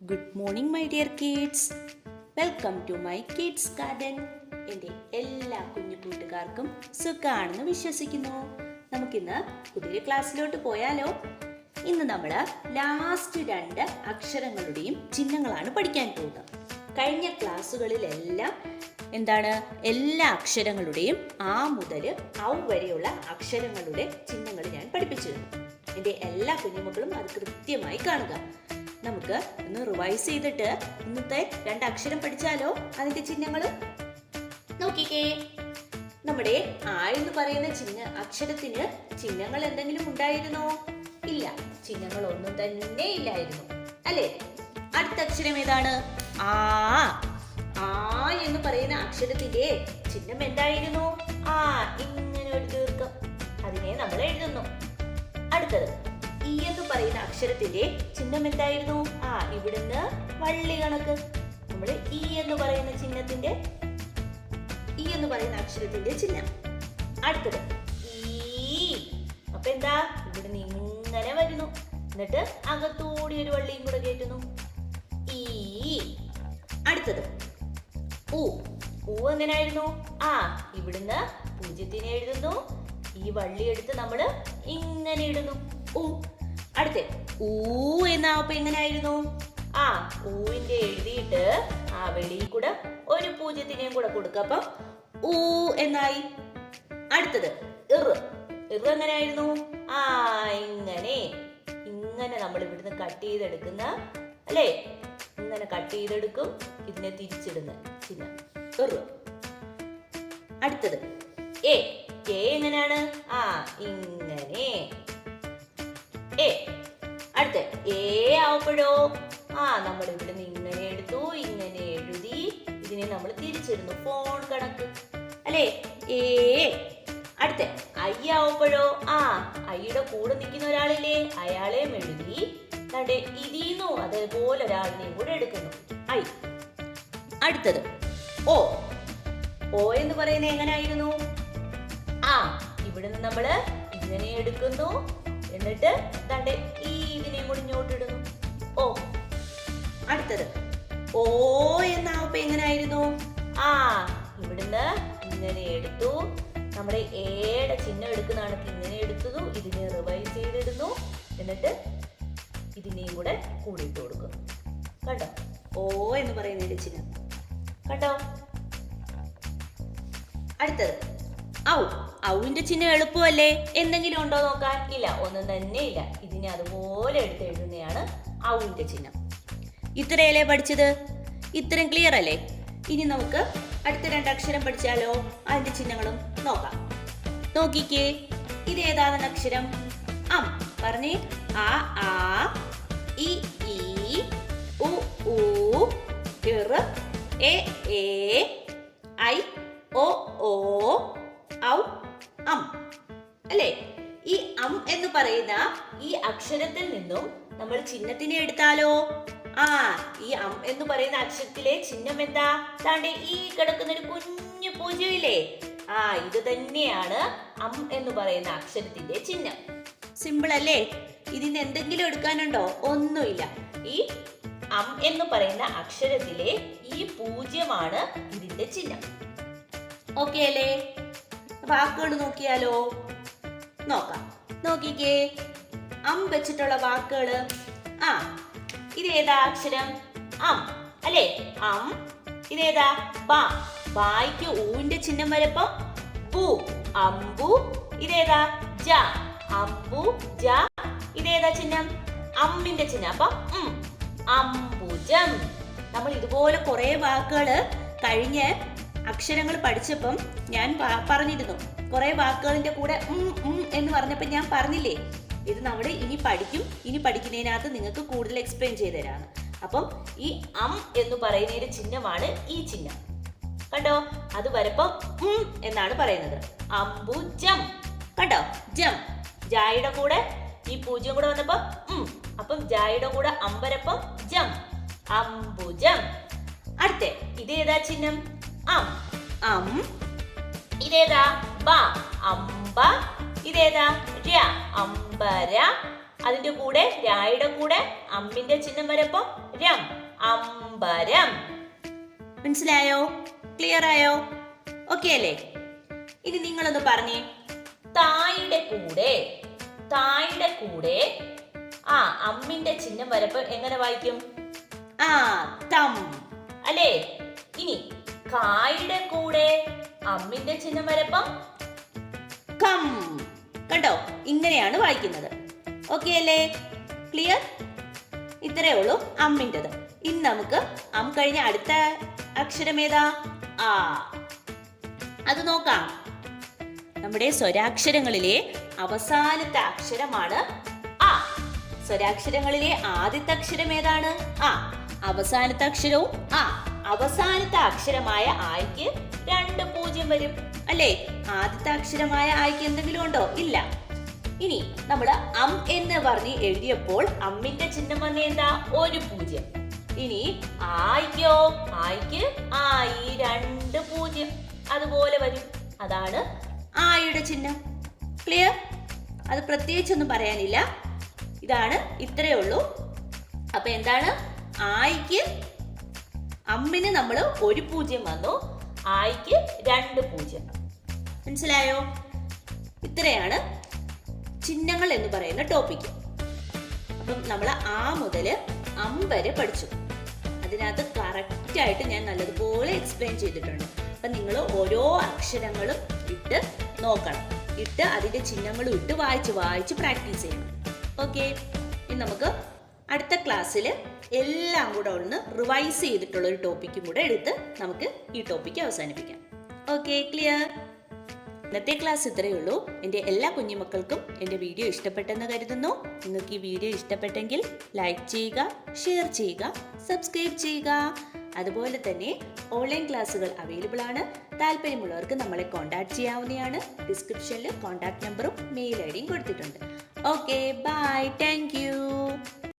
Good morning my dear kids. Welcome to my kids garden. എൻ്റെ എല്ലാ കുഞ്ഞു കൂട്ടുകാർക്കും സുഖമാണെന്ന് വിശ്വസിക്കുന്നു. നമുക്കിന്ന് പുതിയ ക്ലാസ്സിലോട്ട് പോയാലോ? ഇന്ന് നമ്മൾ ലാസ്റ്റ് 2 അക്ഷരങ്ങളുടെയും ചിഹ്നങ്ങളാണ് പഠിക്കാൻ പോകുന്നത്. കഴിഞ്ഞ ക്ലാസ്സുകളിലെല്ലാം എല്ലാ അക്ഷരങ്ങളുടെയും ആ മുതൽ ഔ വരെയുള്ള അക്ഷരങ്ങളുടെ ചിഹ്നങ്ങൾ ഞാൻ പഠിപ്പിച്ചിരുന്നു. എൻ്റെ എല്ലാ കുഞ്ഞുമക്കളും അത് കൃത്യമായി കാണുക. നമുക്ക് ഒന്ന് റിവൈസ് ചെയ്തിട്ട് ഇന്നത്തെ 2 അക്ഷരം പഠിച്ചാലോ? അതിന്റെ ചിഹ്നങ്ങൾ നോക്കിക്കേ. നമ്മുടെ ആ എന്ന് പറയുന്ന അക്ഷരത്തിന് ചിഹ്നങ്ങൾ എന്തെങ്കിലും ഉണ്ടായിരുന്നോ? ഇല്ല, ചിഹ്നങ്ങൾ ഒന്നും തന്നെ ഇല്ലായിരുന്നു, അല്ലേ? അടുത്ത അക്ഷരം ഏതാണ്? ആ. ആ എന്ന് പറയുന്ന അക്ഷരത്തിന്റെ ചിഹ്നം എന്തായിരുന്നു? ആ, ഇങ്ങനെ ഒരു ദീർഘം, അതിനെ നമ്മൾ എഴുതുന്നു. അടുത്തത് ഈ എന്ന് പറയുന്ന അക്ഷരത്തിന്റെ ചിഹ്നം എന്തായിരുന്നു? ആ, ഇവിടുന്ന് വള്ളി കണക്ക്. നമ്മൾ ഈ എന്ന് പറയുന്ന അക്ഷരത്തിന്റെ ചിഹ്നം. അടുത്തത് ഈ. അപ്പൊ എന്താ? ഇവിടുന്ന് ഇങ്ങനെ വരുന്നു, എന്നിട്ട് അകത്തൂടി ഒരു വള്ളിയും കൂടെ കയറ്റുന്നു. ഈ. അടുത്തത് ഊ. ഊ എങ്ങനെയായിരുന്നു? ആ, ഇവിടുന്ന് പൂജ്യത്തിനെ എഴുതുന്നു, ഈ വള്ളി എടുത്ത് നമ്മൾ ഇങ്ങനെ ഇടുന്നു. ഊ. അടുത്ത ഊ എന്നാവുമ്പോ എങ്ങനെയായിരുന്നു? ആ, ഊവിന്റെ എഴുതിയിട്ട് ആ വെളിയിൽ കൂടെ ഒരു പൂജ്യത്തിനെയും കൂടെ കൊടുക്കുക, അപ്പം ഊ എന്നായി. അടുത്തത് ഇറ്. ഇറ് എങ്ങനെയായിരുന്നു? ആ, ഇങ്ങനെ നമ്മൾ ഇവിടുന്ന് കട്ട് ചെയ്തെടുക്കുന്ന, അല്ലേ? ഇങ്ങനെ കട്ട് ചെയ്തെടുക്കും, ഇതിനെ തിരിച്ചിടുന്ന ചിഹ്നം ഇറ്. അടുത്തത് എ. എ എങ്ങനെയാണ്? ആ, ഇങ്ങനെ എ. അടുത്ത എ ആവുമ്പോഴോ? ആ, നമ്മൾ ഇവിടുന്ന് ഇങ്ങനെ എടുത്തു, ഇങ്ങനെ എഴുതി, ഇതിനെ നമ്മൾ തിരിച്ചിടുന്നു, ഫോൺ കണക്ക്, അല്ലേ? എ. അടുത്ത ഐ ആവുമ്പോഴോ? ആ, ഐയുടെ കൂടെ നിൽക്കുന്ന ഒരാളില്ലേ, അയാളെയും എഴുതി ഇതിന്നു അതേപോലെ ഒരാളിനെയും കൂടെ എടുക്കുന്നു, ഐ. അടുത്തത് ഓ. ഓ എന്ന് പറയുന്നത് എങ്ങനെയായിരുന്നു? ആ, ഇവിടുന്ന് നമ്മൾ ഇങ്ങനെ എടുക്കുന്നു, എന്നിട്ട് ഈ ഇതിനെയും കൂടി ഇങ്ങോട്ടിടുന്നു, ഓ. അടുത്തത് ഓ എന്നാവുമ്പോ എങ്ങനെയായിരുന്നു? ആ, ഇവിടുന്ന് ഇങ്ങനെ എടുത്തു, നമ്മുടെ ഏടെ ചിഹ്നം എടുക്കുന്നതാണ്, ഇങ്ങനെ എടുത്തതു, ഇതിനെ റിവൈസ് ചെയ്തിടുന്നു, എന്നിട്ട് ഇതിനെയും കൂടെ കൂടിയിട്ട് കൊടുക്കുന്നു. കണ്ടോ? ഓ എന്ന് പറയുന്നതിന്റെ ചിഹ്നം കണ്ടോ? അടുത്തത് ഔ. ഔവിന്റെ ചിഹ്നം എളുപ്പമല്ലേ? എന്തെങ്കിലും ഉണ്ടോ നോക്കാൻ? ഇല്ല, ഒന്നും തന്നെ ഇല്ല. ഇതിനെ അതുപോലെ എടുത്ത് എഴുതുന്നതാണ് ഔവിന്റെ ചിഹ്നം. ഇത്രയല്ലേ പഠിച്ചത്? ഇത്രയും ക്ലിയർ അല്ലേ? ഇനി നമുക്ക് അടുത്ത 2 അക്ഷരം പഠിച്ചാലോ? അതിന്റെ ചിഹ്നങ്ങളും നോക്കാം. നോക്കിക്കേ, ഇത് ഏതാണ് അക്ഷരം? അം. പറഞ്ഞേ. ആ, ആ, ഇ, ഈ, ഉ, ഊ, ഇർ, എ, ഏ, ഐ, ഓ, ഓ, ഔ, അം, അല്ലേ? ഈ അം എന്ന് പറയുന്ന ഈ അക്ഷരത്തിൽ നിന്നും നമ്മൾ ചിഹ്നത്തിനെ എടുത്താലോ? ആ, ഈ അം എന്ന് പറയുന്ന അക്ഷരത്തിലെ ചിഹ്നം എന്താ? താണ്ടെ ഈ കിടക്കുന്ന ഒരു കുഞ്ഞു പൂജ്യമില്ലേ? ആ, ഇത് തന്നെയാണ് അം എന്ന് പറയുന്ന അക്ഷരത്തിന്റെ ചിഹ്നം. സിമ്പിൾ അല്ലേ? ഇതിന് എന്തെങ്കിലും എടുക്കാനുണ്ടോ? ഒന്നുമില്ല. ഈ അം എന്ന് പറയുന്ന അക്ഷരത്തിലെ ഈ പൂജ്യമാണ് ഇതിന്റെ ചിഹ്നം. ഓക്കെ അല്ലേ? വാക്കുകൾ നോക്കിയാലോ? നോക്കാം. നോക്കിക്കേ, അം വെച്ചിട്ടുള്ള വാക്കുകള്. ആ, ഇതേതാ അക്ഷരം? അം, അല്ലേ? അം. ഇതേതാ? ബാ. ബായ്ക്ക് ഊവിന്റെ ചിഹ്നം വരപ്പം ബു, അമ്പു. ഇതേതാ? ജ, അമ്പു, ജ. ഇതേതാ ചിഹ്നം? അമ്മിന്റെ ചിഹ്നം, അപ്പം അംബുജം. നമ്മൾ ഇതുപോലെ കുറെ വാക്കുകള് കഴിഞ്ഞ അക്ഷരങ്ങൾ പഠിച്ചപ്പം ഞാൻ പറഞ്ഞിരുന്നു. കുറെ വാക്കുകളിന്റെ കൂടെ എന്ന് പറഞ്ഞപ്പോൾ ഞാൻ പറഞ്ഞില്ലേ, ഇത് നമ്മൾ ഇനി പഠിക്കും. ഇനി പഠിക്കുന്നതിനകത്ത് നിങ്ങൾക്ക് കൂടുതൽ എക്സ്പ്ലെയിൻ ചെയ്തു തരാണ്. അപ്പം ഈ അം എന്ന് പറയുന്നതിന്റെ ചിഹ്നമാണ് ഈ ചിഹ്നം. കണ്ടോ? അത് വരപ്പം എന്നാണ് പറയുന്നത്. അംബുജം. കണ്ടോ? ജം. ജായുടെ കൂടെ ഈ പൂജ്യം കൂടെ വന്നപ്പോ അപ്പം ജായുടെ കൂടെ അമ്പരപ്പം ജം, അംബുജം. അടുത്ത ഇതേതാ ചിഹ്നം? അം. അം. ഇതേതാ? ബ, അമ്പ. ഇതേതാ? ര, അമ്പര. അതിന്റെ കൂടെ രായുടെ കൂടെ അമ്മിന്റെ ചിഹ്നം വരപ്പം രം അമ്പരം. മനസ്സിലായോ? ക്ലിയർ ആയോ? ഓക്കെ അല്ലേ? ഇനി നിങ്ങളൊന്ന് പറഞ്ഞേ, തായുടെ കൂടെ അമ്മിന്റെ ചിഹ്നം വരപ്പ് എങ്ങനെ വായിക്കും? തം അല്ലേ? ഇനി കായുടെ കൂടെ അമ്മിന്റെ ചിഹ്നം വരപ്പം കം. കണ്ടോ? ഇങ്ങനെയാണ് വായിക്കുന്നത്. ഓക്കെ അല്ലേ? ക്ലിയർ? ഇത്രയേ ഉള്ളൂ അമ്മിൻ്റെത്. ഇനി നമുക്ക് കഴിഞ്ഞ അടുത്ത അക്ഷരം ഏതാ? ആ. അത് നോക്കാം. നമ്മുടെ സ്വരാക്ഷരങ്ങളിലെ അവസാനത്തെ അക്ഷരമാണ് ആ. സ്വരാക്ഷരങ്ങളിലെ ആദ്യത്തെ അക്ഷരം ഏതാണ്? ആ. അവസാനത്തെ അക്ഷരവും ആ. അവസാനത്തെ അക്ഷരമായ ആയ്ക്ക് 2 0 വരും അല്ലേ? ആദ്യത്തെ അക്ഷരമായ ആയ്ക്ക് എന്തെങ്കിലും ഉണ്ടോ? ഇല്ല. ഇനി നമ്മൾ എന്ന് പറഞ്ഞ് എഴുതിയപ്പോൾ അമ്മിന്റെ ചിഹ്നം വന്ന എന്താ? 1 0. ഇനി ആയ്ക്ക് 2 0 അതുപോലെ വരും. അതാണ് ആയുടെ ചിഹ്നം. ക്ലിയർ? അത് പ്രത്യേകിച്ചൊന്നും പറയാനില്ല. ഇതാണ്, ഇത്രയേ ഉള്ളൂ. അപ്പൊ എന്താണ്? ആയ്ക്ക് അമ്മിന് നമ്മൾ 1 0 വന്നു, ആയ്ക്ക് 2 0. മനസ്സിലായോ? ഇത്രയാണ് ചിഹ്നങ്ങൾ എന്ന് പറയുന്ന ടോപ്പിക്ക്. അപ്പം നമ്മൾ ആ മുതൽ അം വരെ പഠിച്ചു. അതിനകത്ത് കറക്റ്റായിട്ട് ഞാൻ നല്ലതുപോലെ എക്സ്പ്ലെയിൻ ചെയ്തിട്ടുണ്ട്. അപ്പം നിങ്ങൾ ഓരോ അക്ഷരങ്ങളും ഇട്ട് നോക്കണം. അതിൻ്റെ ചിഹ്നങ്ങളും ഇട്ട് വായിച്ച് പ്രാക്ടീസ് ചെയ്യണം. ഓക്കെ? ഇനി നമുക്ക് അടുത്ത ക്ലാസ്സിൽ എല്ലാം കൂടെ ഒന്ന് റിവൈസ് ചെയ്തിട്ടുള്ള ഒരു ടോപ്പിക്കും കൂടെ എടുത്ത് നമുക്ക് ഈ ടോപ്പിക്ക് അവസാനിപ്പിക്കാം. ഓക്കെ? ക്ലിയർ? ഇന്നത്തെ ക്ലാസ് ഇത്രയേ ഉള്ളൂ. എൻ്റെ എല്ലാ കുഞ്ഞുമക്കൾക്കും എൻ്റെ വീഡിയോ ഇഷ്ടപ്പെട്ടെന്ന് കരുതുന്നു. നിങ്ങൾക്ക് ഈ വീഡിയോ ഇഷ്ടപ്പെട്ടെങ്കിൽ ലൈക്ക് ചെയ്യുക, ഷെയർ ചെയ്യുക, സബ്സ്ക്രൈബ് ചെയ്യുക. അതുപോലെ തന്നെ ഓൺലൈൻ ക്ലാസ്സുകൾ അവൈലബിൾ ആണ്. താല്പര്യമുള്ളവർക്ക് നമ്മളെ കോൺടാക്ട് ചെയ്യാവുന്നതാണ്. ഡിസ്ക്രിപ്ഷനിൽ കോൺടാക്ട് നമ്പറും മെയിൽ ഐഡിയും കൊടുത്തിട്ടുണ്ട്. Okay, bye, thank U.